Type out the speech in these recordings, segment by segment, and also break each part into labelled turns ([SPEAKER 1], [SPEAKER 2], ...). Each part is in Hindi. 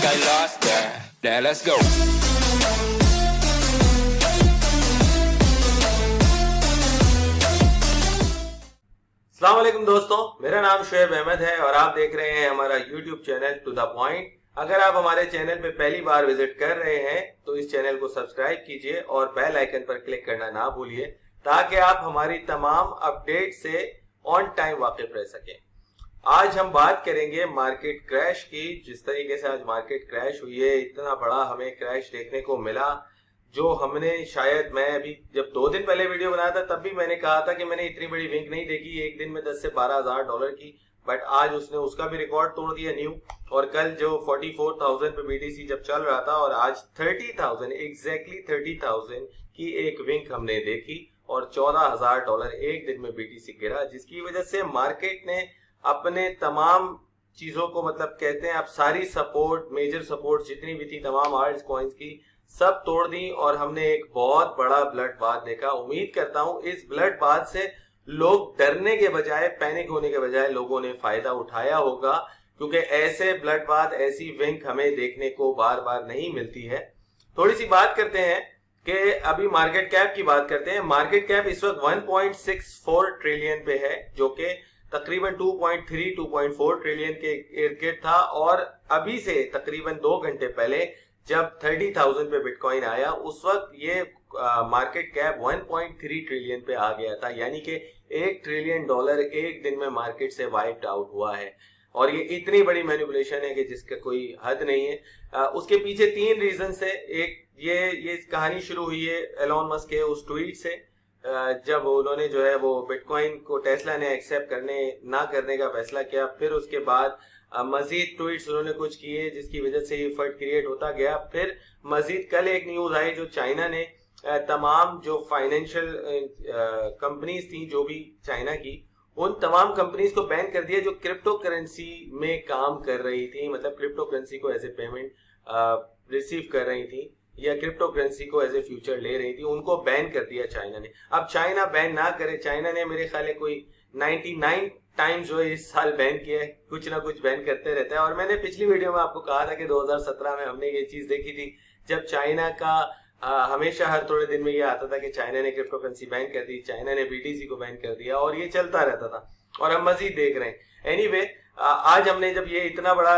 [SPEAKER 1] I lost her. Now let's go.
[SPEAKER 2] अस्सलाम वालेकुम दोस्तों, मेरा नाम शुएब अहमद है और आप देख रहे हैं हमारा YouTube channel to the point. अगर आप हमारे चैनल पे पहली बार विजिट कर रहे हैं तो इस चैनल को सब्सक्राइब कीजिए और बेल आइकन पर क्लिक करना ना भूलिए ताकि आप हमारी तमाम अपडेट से ऑन टाइम वाकिफ रह सकें। आज हम बात करेंगे मार्केट क्रैश की। जिस तरीके से आज मार्केट क्रैश हुई है, इतना बड़ा हमें क्रैश देखने को मिला जो हमने शायद, मैं अभी जब 2 दिन पहले वीडियो बनाया था तब भी मैंने कहा था कि मैंने इतनी बड़ी विंग नहीं देखी एक दिन में 10 से 12 हज़ार डॉलर की। बट आज उसने उसका भी रिकॉर्ड तोड़ दिया न्यू। और कल जो 44,000 पे बीटीसी जब चल रहा था और आज 30,000 एग्जैक्टली 30,000 की एक विंग हमने देखी और 14,000 डॉलर एक दिन में बीटीसी गिरा, जिसकी वजह से मार्केट ने अपने तमाम चीजों को, मतलब कहते हैं आप सारी सपोर्ट, मेजर सपोर्ट जितनी भी थी तमाम आल्ट कॉइन्स की, सब तोड़ दी और हमने एक बहुत बड़ा ब्लड बाथ देखा। उम्मीद करता हूं इस ब्लड बाथ से लोग डरने के बजाय, पैनिक होने के बजाय लोगों ने फायदा उठाया होगा, क्योंकि ऐसे ब्लड बाथ, ऐसी विंग हमें देखने को बार बार नहीं मिलती है। थोड़ी सी बात करते हैं कि अभी मार्केट कैप की बात करते हैं। मार्केट कैप इस वक्त 1.64 ट्रिलियन पे है, जो कि तकरीबन 2.4 ट्रिलियन के इर्द गिर्द था। और अभी से तकरीबन 2 घंटे पहले जब 30,000 पे बिटकॉइन आया, उस वक्त ये मार्केट कैप 1.3 ट्रिलियन पे आ गया था, यानी कि 1 ट्रिलियन डॉलर एक दिन में मार्केट से वाइप्ड आउट हुआ है। और ये इतनी बड़ी मैनिपुलेशन है कि जिसका कोई हद नहीं है। उसके पीछे 3 रीजन है। एक, ये कहानी शुरू हुई है एलोन मस्क के उस ट्वीट से, जब उन्होंने जो है वो बिटकॉइन को टेस्ला ने एक्सेप्ट करने ना करने का फैसला किया। फिर उसके बाद मजीद ट्वीट्स उन्होंने कुछ किए जिसकी वजह से ये फट क्रिएट होता गया। फिर मजीद कल एक न्यूज आई जो चाइना ने तमाम जो फाइनेंशियल कंपनीज थी जो भी चाइना की, उन तमाम कंपनीज को बैन कर दिया जो क्रिप्टो करेंसी में काम कर रही थी, मतलब क्रिप्टो करेंसी को एज ए पेमेंट रिसीव कर रही थी या क्रिप्टो करेंसी को एज ए फ्यूचर ले रही थी, उनको बैन कर दिया चाइना ने। अब चाइना बैन ना करे, चाइना ने मेरे ख्याल है कोई 99 टाइम्स जो है इस साल बैन किया है, कुछ ना कुछ बैन करते रहता है। और मैंने पिछली वीडियो में आपको कहा था कि 2017 में हमने ये चीज देखी थी जब चाइना का हमेशा हर थोड़े दिन में ये आता था कि चाइना ने क्रिप्टो करेंसी बैन कर दी, चाइना ने बीटीसी को बैन कर दिया, और ये चलता रहता था और हम मजीद देख रहे हैं। एनीवे, आज हमने जब ये इतना बड़ा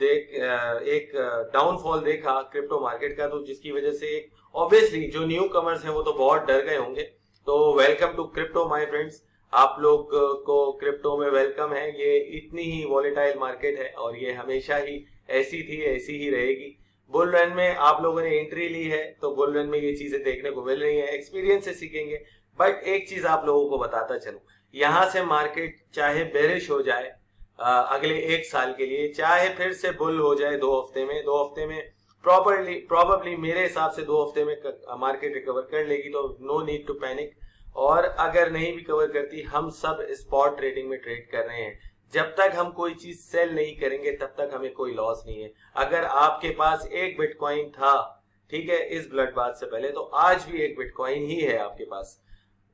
[SPEAKER 2] एक डाउनफॉल देखा क्रिप्टो मार्केट का, तो जिसकी वजह से ऑब्वियसली जो न्यू कमर्स हैं वो तो बहुत डर गए होंगे। तो welcome to crypto my friends, आप लोग को क्रिप्टो में वेलकम है। ये इतनी ही वॉलेटाइल मार्केट है और ये हमेशा ही ऐसी थी, ऐसी ही रहेगी। बुल रन में आप लोगों ने एंट्री ली है तो बुल रन में ये चीजें देखने को मिल रही है, एक्सपीरियंस से सीखेंगे। बट एक चीज आप लोगों को बताता चलूं, यहां से मार्केट चाहे बेरिश हो जाए अगले 1 साल के लिए, चाहे फिर से बुल हो जाए 2 हफ्ते में, 2 हफ्ते में प्रॉबली मेरे हिसाब से 2 हफ्ते में मार्केट रिकवर कर लेगी, तो नो नीड टू पैनिक। और अगर नहीं भी कवर करती, हम सब स्पॉट ट्रेडिंग में ट्रेड कर रहे हैं। जब तक हम कोई चीज सेल नहीं करेंगे तब तक हमें कोई लॉस नहीं है। अगर आपके पास 1 बिटकॉइन था, ठीक है, इस ब्लड बाथ से पहले, तो आज भी 1 बिटकॉइन ही है आपके पास।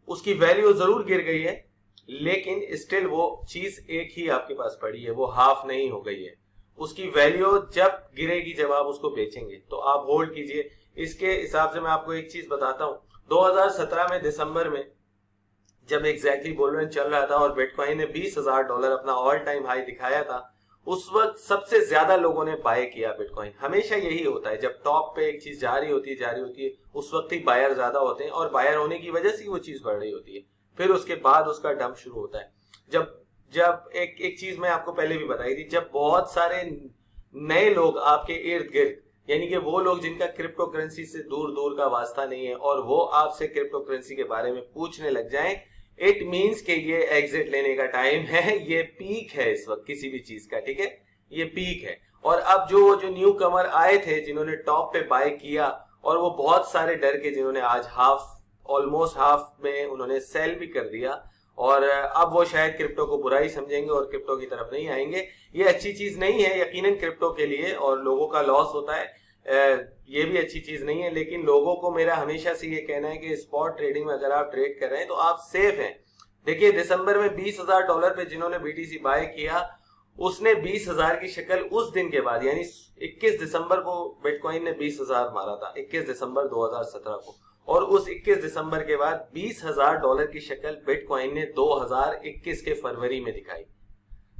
[SPEAKER 2] उसकी वैल्यू जरूर गिर गई है लेकिन स्टिल वो चीज एक ही आपके पास पड़ी है, वो हाफ नहीं हो गई है। उसकी वैल्यू जब गिरेगी, जब आप उसको बेचेंगे, तो आप होल्ड कीजिए। इसके हिसाब से मैं आपको एक चीज बताता हूं, 2017 में दिसंबर में जब एग्जैक्टली बुल रन चल रहा था और बिटकॉइन ने 20,000 डॉलर अपना ऑल टाइम हाई दिखाया था, उस वक्त सबसे ज्यादा लोगों ने बाय किया बिटकॉइन। हमेशा यही होता है, जब टॉप पे एक चीज जा रही होती है उस वक्त ही बायर ज्यादा होते हैं और बायर होने की वजह से वो चीज बढ़ रही होती है। फिर उसके बाद उसका डंप शुरू होता है। जब एक चीज मैं आपको पहले भी बताई थी, जब बहुत सारे नए लोग आपके इर्द गिर्द, यानी कि वो लोग जिनका क्रिप्टो करेंसी से दूर दूर का वास्ता नहीं है, और वो आपसे क्रिप्टो करेंसी के बारे में पूछने लग जाएं, इट मीन्स कि ये एग्जिट लेने का टाइम है। ये पीक है इस वक्त किसी भी चीज का, ठीक है, ये पीक है। और अब जो न्यू कमर आए थे जिन्होंने टॉप पे बाय किया, और वो बहुत सारे डर के जिन्होंने आज ऑलमोस्ट हाफ में उन्होंने सेल भी कर दिया, और अब वो शायद क्रिप्टो को बुरा ही समझेंगे और क्रिप्टो की तरफ नहीं आएंगे। ये अच्छी चीज नहीं है यकीनन क्रिप्टो के लिए, और लोगों का लॉस होता है, ये भी अच्छी चीज नहीं है। लेकिन लोगों को मेरा हमेशा से ये कहना है कि स्पॉट ट्रेडिंग में अगर आप ट्रेड कर रहे हैं तो आप सेफ हैं। देखिए, दिसंबर में $20,000 पे जिन्होंने बीटीसी बाय किया, उसने 20,000 की शक्ल उस दिन के बाद यानी 21 दिसंबर को बिटकॉइन ने 20,000 मारा था, 21 दिसंबर 2017 को, और उस 21 दिसंबर के बाद $20,000 की शक्ल बिटकॉइन ने 2021 के फरवरी में दिखाई।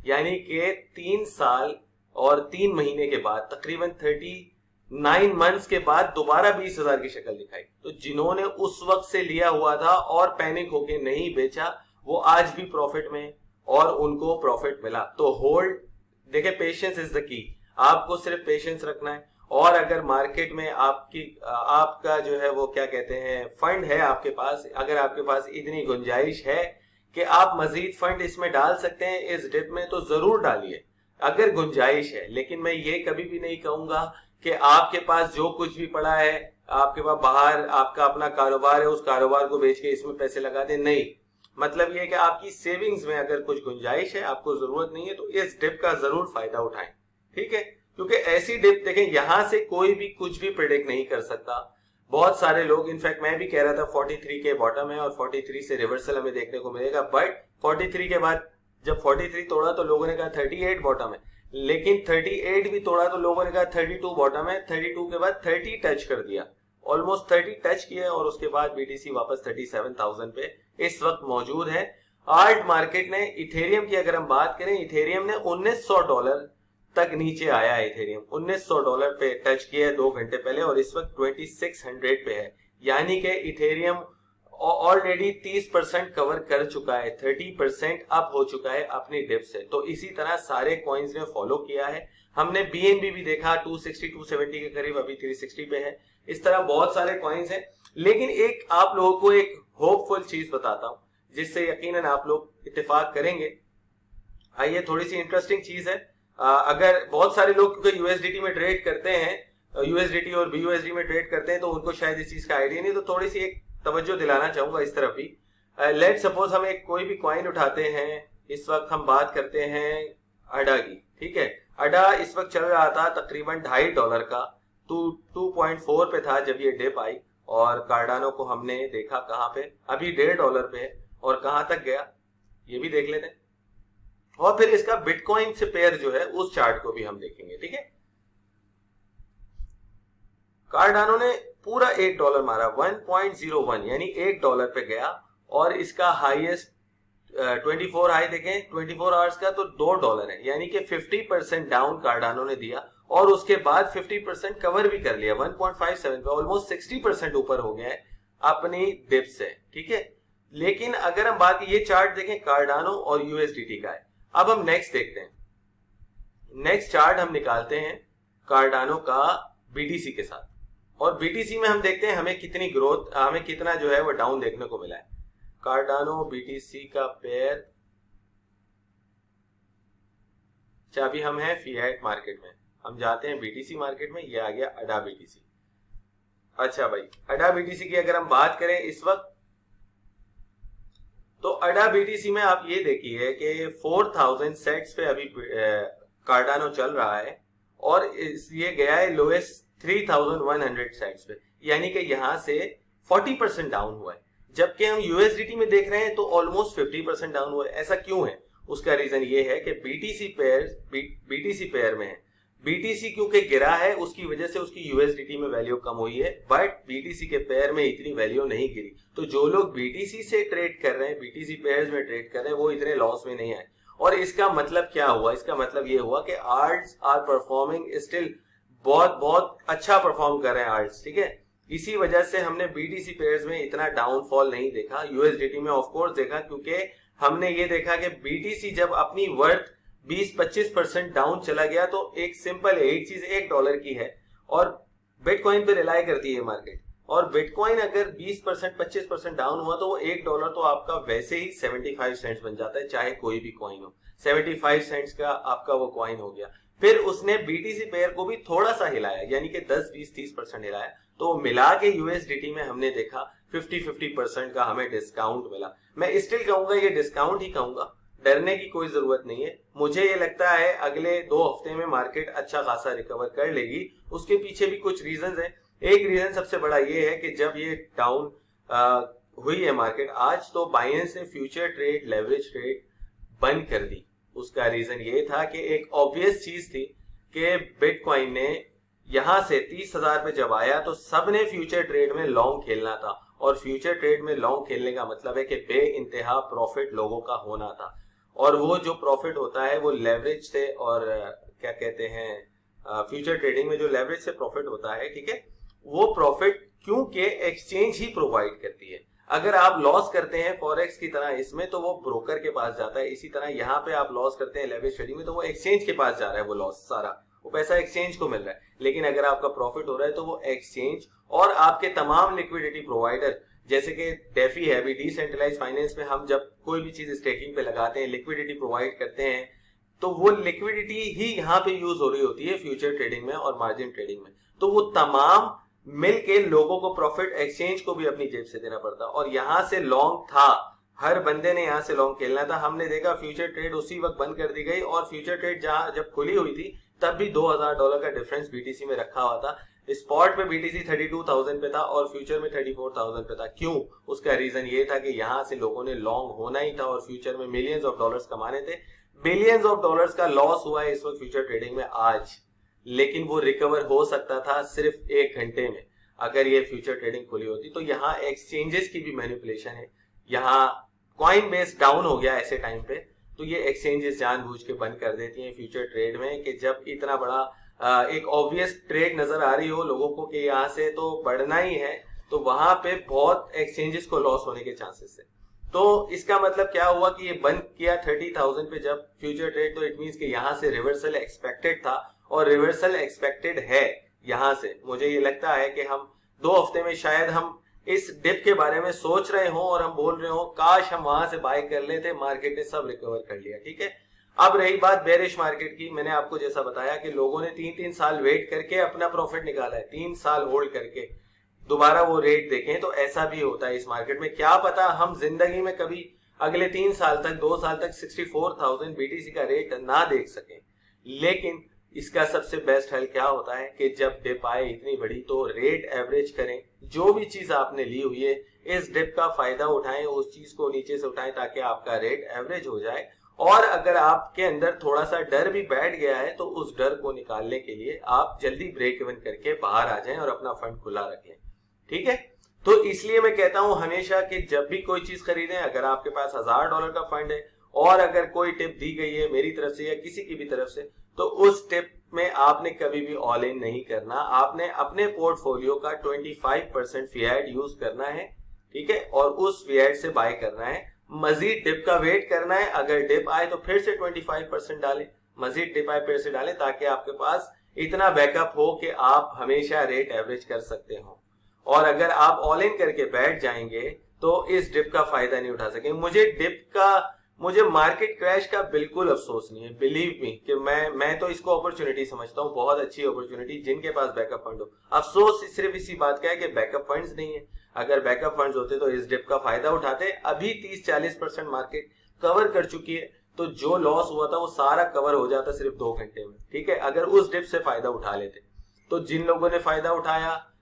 [SPEAKER 2] यानी कि 3 साल और 3 महीने के बाद, तकरीबन 39 मंथ्स के बाद दोबारा 20,000 की शक्ल दिखाई। तो जिन्होंने उस वक्त से लिया हुआ था और पैनिक होके नहीं बेचा, वो आज भी प्रॉफिट में और उनको प्रॉफिट मिला। तो होल्ड, देखे, पेशेंस इज द की। आपको सिर्फ पेशेंस रखना है, और अगर मार्केट में आपका जो है वो क्या कहते हैं फंड है आपके पास, अगर आपके पास इतनी गुंजाइश है कि आप मजीद फंड इसमें डाल सकते हैं इस डिप में, तो जरूर डालिए अगर गुंजाइश है। लेकिन मैं ये कभी भी नहीं कहूंगा कि आपके पास जो कुछ भी पड़ा है, आपके पास बाहर आपका अपना कारोबार है, उस कारोबार को बेच के इसमें पैसे लगा दें। नहीं, मतलब ये है कि आपकी सेविंग्स में अगर कुछ गुंजाइश है, आपको जरूरत नहीं है, तो इस डिप का जरूर फायदा उठाएं। ठीक है, क्योंकि ऐसी डिप देखें, यहां से कोई भी कुछ भी प्रेडिक्ट नहीं कर सकता। बहुत सारे लोग, इनफैक्ट मैं भी कह रहा था 43 के बॉटम है और 43 से रिवर्सल हमें देखने को मिलेगा, बट 43 के बाद जब 43 तोड़ा तो लोगों ने कहा 38 बॉटम है, लेकिन 38 भी तोड़ा तो लोगों ने कहा 32 बॉटम है। 32 के बाद 30 टच कर दिया, ऑलमोस्ट 30 टच किया, और उसके बाद बीटीसी वापस 37,000 पे इस वक्त मौजूद है। आल्ट मार्केट ने, इथेरियम की अगर हम बात करें, इथेरियम ने $1900 तक नीचे आया है। इथेरियम $1900 पे टच किया है 2 घंटे पहले, और इस वक्त 2600 पे है। यानी कि इथेरियम ऑलरेडी 30% कवर कर चुका है, 30% अप हो चुका है अपनी डिप से। तो इसी तरह सारे कॉइन्स ने फॉलो किया है। हमने बीएनबी भी देखा 260 270 के करीब, अभी 360 पे है। इस तरह बहुत सारे कॉइन्स हैं, लेकिन एक आप लोगों को एक होपफुल चीज बताता हूं जिससे यकीनन आप लोग इत्तेफाक करेंगे। आइए, थोड़ी सी इंटरेस्टिंग चीज है। अगर बहुत सारे लोग क्योंकि यूएसडीटी में ट्रेड करते हैं, यूएसडीटी और बीयूएसडी में ट्रेड करते हैं, तो उनको शायद इस चीज का आइडिया नहीं, तो थोड़ी सी एक तवज्जो दिलाना चाहूंगा इस तरफ भी। लेट सपोज हम एक कोई भी कॉइन उठाते हैं, इस वक्त हम बात करते हैं अडा की। ठीक है, अडा इस वक्त चल रहा था तकरीबन $2.5 का, 2.4 पे था जब ये डिप आई, और कार्डानो को हमने देखा कहां पे, अभी $1.5 पे है, और कहां तक गया ये भी देख लेते हैं। और फिर इसका बिटकॉइन से पेयर जो है उस चार्ट को भी हम देखेंगे। ठीक है, कार्डानो ने पूरा $1 मारा, 1.01 यानी $1 पे गया, और इसका हाईएस्ट 24 हाई देखें 24 आवर्स का तो $2 है, यानी कि 50% डाउन कार्डानो ने दिया, और उसके बाद 50% कवर भी कर लिया 1.57 पे, ऑलमोस्ट 60% ऊपर हो गया है अपनी डिप से। ठीक है, लेकिन अगर हम बात, ये चार्ट देखें कार्डानो और यूएसडीटी का है। अब हम नेक्स्ट देखते हैं, नेक्स्ट चार्ट हम निकालते हैं कार्डानो का बीटीसी के साथ, और बीटीसी में हम देखते हैं हमें कितनी ग्रोथ, हमें कितना जो है वो डाउन देखने को मिला है। कार्डानो बीटीसी का पेयर, अभी हम हैं फिएट मार्केट में, हम जाते हैं बीटीसी मार्केट में, ये आ गया अडा बीटीसी। अच्छा भाई, अडा बीटीसी की अगर हम बात करें इस वक्त, तो अडा बीटीसी में आप ये देखिए कि 4000 सेट्स पे अभी कार्डानो चल रहा है, और ये गया है लोएस्ट 3100 सेट्स पे, यानी कि यहां से 40% डाउन हुआ है। जबकि हम यूएसडीटी में देख रहे हैं तो ऑलमोस्ट 50% डाउन हुआ है। ऐसा क्यों है? उसका रीजन ये है कि बीटीसी पेयर में है, बीटीसी क्योंकि गिरा है उसकी वजह से उसकी यूएसडीटी में वैल्यू कम हुई है, बट बीटीसी के पेयर में इतनी वैल्यू नहीं गिरी। तो जो लोग बीटीसी से ट्रेड कर रहे हैं, बीटीसी पेयर्स में ट्रेड कर रहे हैं, वो इतने लॉस में नहीं आए। और इसका मतलब क्या हुआ? इसका मतलब ये हुआ कि आर्ट्स आर परफॉर्मिंग स्टिल, बहुत अच्छा परफॉर्म कर रहे हैं आर्ट्स। ठीक है, इसी वजह से हमने बीटीसी पेयर्स में इतना डाउनफॉल नहीं देखा, यूएसडीटी में ऑफ कोर्स देखा, क्योंकि हमने ये देखा कि बीटीसी जब अपनी वर्थ 20-25% डाउन चला गया तो एक सिंपल है, एक चीज $1 की है और बिटकॉइन पे रिलाई करती है मार्केट, और बिटकॉइन अगर 20% 25% डाउन हुआ तो वो $1 तो आपका वैसे ही 75 सेंट्स बन जाता है, चाहे कोई भी कॉइन हो। 75 सेंट्स का आपका वो कॉइन हो गया। फिर उसने बीटीसी पेयर को भी थोड़ा सा हिलाया, यानी कि 10-20-30% हिलाया, तो मिला के यूएसडीटी में हमने देखा 50% का हमें डिस्काउंट मिला। मैं स्टिल कहूंगा ये डिस्काउंट ही कहूंगा, डरने की कोई जरूरत नहीं है। मुझे ये लगता है अगले 2 हफ्ते में मार्केट अच्छा खासा रिकवर कर लेगी। उसके पीछे भी कुछ रीजंस हैं। एक रीजन सबसे बड़ा ये है कि जब ये डाउन हुई है मार्केट आज, तो बायनेंस ने फ्यूचर ट्रेड, लेवरेज ट्रेड बंद कर दी। उसका रीजन ये था कि एक ऑब्वियस चीज थी कि बिटकॉइन ने यहां से 30,000 पे जब आया तो सबने फ्यूचर ट्रेड में लॉन्ग खेलना था, और फ्यूचर ट्रेड में लॉन्ग खेलने का मतलब है कि बे इंतहा प्रॉफिट लोगों का होना था, और वो जो प्रॉफिट होता है वो लेवरेज से, और क्या कहते हैं फ्यूचर ट्रेडिंग में जो लेवरेज से प्रॉफिट होता है, ठीक है, वो प्रॉफिट क्योंकि एक्सचेंज ही प्रोवाइड करती है। अगर आप लॉस करते हैं फॉरेक्स की तरह इसमें तो वो ब्रोकर के पास जाता है, इसी तरह यहाँ पे आप लॉस करते हैं लेवरेज ट्रेडिंग में तो वो एक्सचेंज के पास जा रहा है, वो लॉस सारा वो पैसा एक्सचेंज को मिल रहा है। लेकिन अगर आपका प्रॉफिट हो रहा है तो वो एक्सचेंज और आपके तमाम लिक्विडिटी प्रोवाइडर, जैसे कि डेफी है भी, डिसेंट्रलाइज फाइनेंस में हम जब कोई भी चीज स्टेकिंग पे लगाते हैं, लिक्विडिटी प्रोवाइड करते हैं, तो वो लिक्विडिटी ही यहाँ पे यूज हो रही होती है फ्यूचर ट्रेडिंग में और मार्जिन ट्रेडिंग में। तो वो तमाम मिल के लोगों को प्रॉफिट एक्सचेंज को भी अपनी जेब से देना पड़ता, और यहां से लॉन्ग था, हर बंदे ने यहां से लॉन्ग खेलना था। हमने देखा फ्यूचर ट्रेड उसी वक्त बंद कर दी गई, और फ्यूचर ट्रेड जहां जब खुली हुई थी तब भी $2,000 का डिफरेंस बीटीसी में रखा हुआ था। स्पॉट पे बीटीसी 32,000 पे था और फ्यूचर में 34,000 पे था। क्यों? उसका रीजन ये था कि यहां से लोगों ने लॉन्ग होना ही था और फ्यूचर में मिलियंस ऑफ डॉलर्स कमाने थे। बिलियंस ऑफ डॉलर्स का लॉस हुआ है इस वक्त फ्यूचर ट्रेडिंग में आज, लेकिन वो रिकवर हो सकता था सिर्फ 1 घंटे में अगर ये फ्यूचर ट्रेडिंग खुली होती। तो यहाँ एक्सचेंजेस की भी मैनिपुलेशन है, यहाँ कॉइन बेस डाउन हो गया ऐसे टाइम पे, तो ये एक्सचेंजेस जानबूझ के बंद कर देती हैं फ्यूचर ट्रेड में कि जब इतना बड़ा एक ऑब्वियस ट्रेड नजर आ रही हो लोगों को कि यहाँ से तो बढ़ना ही है, तो वहां पे बहुत एक्सचेंजेस को लॉस होने के चांसेस है। तो इसका मतलब क्या हुआ कि ये बंद किया 30,000 पे जब फ्यूचर ट्रेड, तो इट मींस कि यहाँ से रिवर्सल एक्सपेक्टेड था और रिवर्सल एक्सपेक्टेड है। यहाँ से मुझे ये लगता है कि हम 2 हफ्ते में शायद हम इस डिप के बारे में सोच रहे हो और हम बोल रहे हो काश हम वहां से बाय कर लेते, मार्केट ने सब रिकवर कर लिया, ठीक है। अब रही बात बेरिश मार्केट की, मैंने आपको जैसा बताया कि लोगों ने 3-3 साल वेट करके अपना प्रॉफिट निकाला है, 3 साल होल्ड करके दोबारा वो रेट देखें, तो ऐसा भी होता है इस मार्केट में। क्या पता हम जिंदगी में कभी अगले 3 साल तक, 2 साल तक 64,000 बीटीसी का रेट ना देख सकें, लेकिन इसका सबसे बेस्ट हल क्या होता है कि जब डिप आए इतनी बड़ी तो रेट एवरेज करें, जो भी चीज आपने ली हुई है इस डिप का फायदा उठाएं, उस चीज को नीचे से उठाएं ताकि आपका रेट एवरेज हो जाए। और अगर आपके अंदर थोड़ा सा डर भी बैठ गया है तो उस डर को निकालने के लिए आप जल्दी ब्रेक इवन करके बाहर आ जाएं और अपना फंड खुला रखें, ठीक है। तो इसलिए मैं कहता हूं हमेशा कि जब भी कोई चीज खरीदें, अगर आपके पास $1,000 का फंड है और अगर कोई टिप दी गई है मेरी तरफ से या किसी की भी तरफ से, तो उस टिप में आपने कभी भी ऑल इन नहीं करना, आपने अपने पोर्टफोलियो का 25% फिएट यूज करना है, ठीक है, और उस फिएट से बाय करना है। मजीद डिप का वेट करना है, अगर डिप आए तो फिर से 25% डालें, मजीद डिप आए फिर से डालें, ताकि आपके पास इतना बैकअप हो कि आप हमेशा रेट एवरेज कर सकते हो। और अगर आप ऑल इन करके बैठ जाएंगे तो इस डिप का फायदा नहीं उठा सकेंगे। मुझे मार्केट क्रैश का बिल्कुल अफसोस नहीं है, बिलीव मी कि मैं तो इसको अपॉर्चुनिटी समझता हूँ, बहुत अच्छी अपॉर्चुनिटी जिनके पास बैकअप फंड हो। अफसोस सिर्फ इसी बात का है कि बैकअप फंड्स नहीं है। अगर बैकअप फंड्स होते तो इस डिप का फायदा उठाते। अभी 30-40% मार्केट कवर कर चुकी है, तो जो लॉस हुआ था वो सारा कवर हो जाता सिर्फ 2 घंटे में, ठीक है, अगर उस डिप से फायदा उठा लेते। तो जिन लोगों ने फायदा उठाया,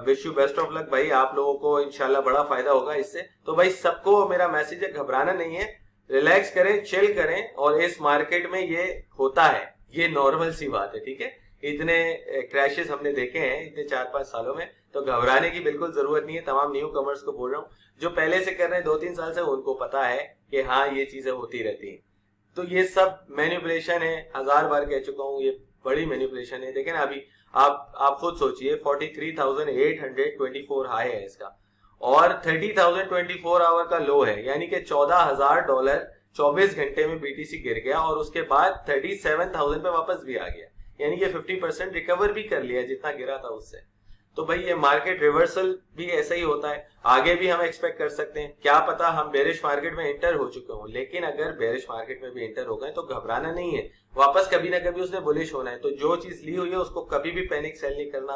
[SPEAKER 2] wish you best of luck भाई, आप लोगों को इंशाल्लाह बड़ा फायदा होगा इससे। तो भाई सबको मेरा मैसेज है, घबराना नहीं है, रिलैक्स करें, चिल करें, और इस मार्केट में ये होता है, ये नॉर्मल सी बात है, ठीक है। इतने क्रैशेस हमने देखे हैं इतने 4-5 सालों में, तो घबराने की बिल्कुल जरूरत नहीं है। तमाम न्यू कमर्स को बोल रहा हूँ, जो पहले से कर रहे हैं 2-3 साल से, उनको पता है कि हाँ ये चीजें होती रहती हैं। तो ये सब मैनिपुलेशन है, 1000 बार कह चुका हूँ, ये बड़ी मैनिपुलेशन है। देखें ना अभी आप खुद सोचिए, 43,824 हाई है इसका, और 30,024 आवर का लो है, यानी कि $14,000 24 घंटे में बीटीसी गिर गया और उसके बाद 37,000 पे वापस भी आ गया, यानी कि 50% रिकवर भी कर लिया जितना गिरा था उससे। तो भाई ये मार्केट रिवर्सल भी ऐसा ही होता है, आगे भी हम एक्सपेक्ट कर सकते हैं। क्या पता हम बेरिश मार्केट में एंटर हो चुके हों, लेकिन अगर बेरिश मार्केट में भी एंटर हो गए तो घबराना नहीं है, वापस कभी ना कभी उसने बुलिश होना है। तो जो चीज ली हुई है उसको कभी भी पैनिक सेल नहीं करना,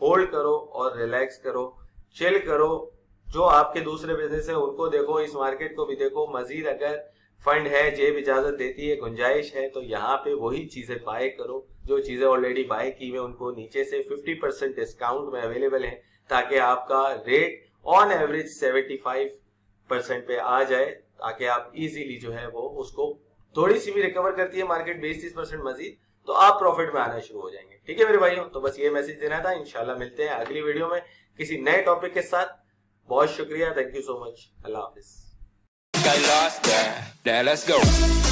[SPEAKER 2] होल्ड करो और रिलैक्स करो, चिल करो। जो आपके दूसरे बिजनेस है उनको देखो, इस मार्केट को भी देखो। मजीद अगर फंड है, जेब इजाजत देती है, गुंजाइश है, तो यहाँ पे वही चीजें बाय करो जो चीजें ऑलरेडी बाय की हुई, उनको नीचे से 50% डिस्काउंट में अवेलेबल है, ताकि आपका रेट ऑन एवरेज 75% पे आ जाए, ताकि आप इजीली जो है वो उसको थोड़ी सी भी रिकवर करती है मार्केट 20-30% मजीद, तो आप प्रॉफिट में आना शुरू हो जाएंगे। ठीक है मेरे भाइयों, तो बस ये मैसेज देना था। इंशाल्लाह मिलते हैं अगली वीडियो में किसी नए टॉपिक के साथ। बहुत शुक्रिया, thank you so much, Allah Hafiz.
[SPEAKER 1] Got lost there. Now let's go.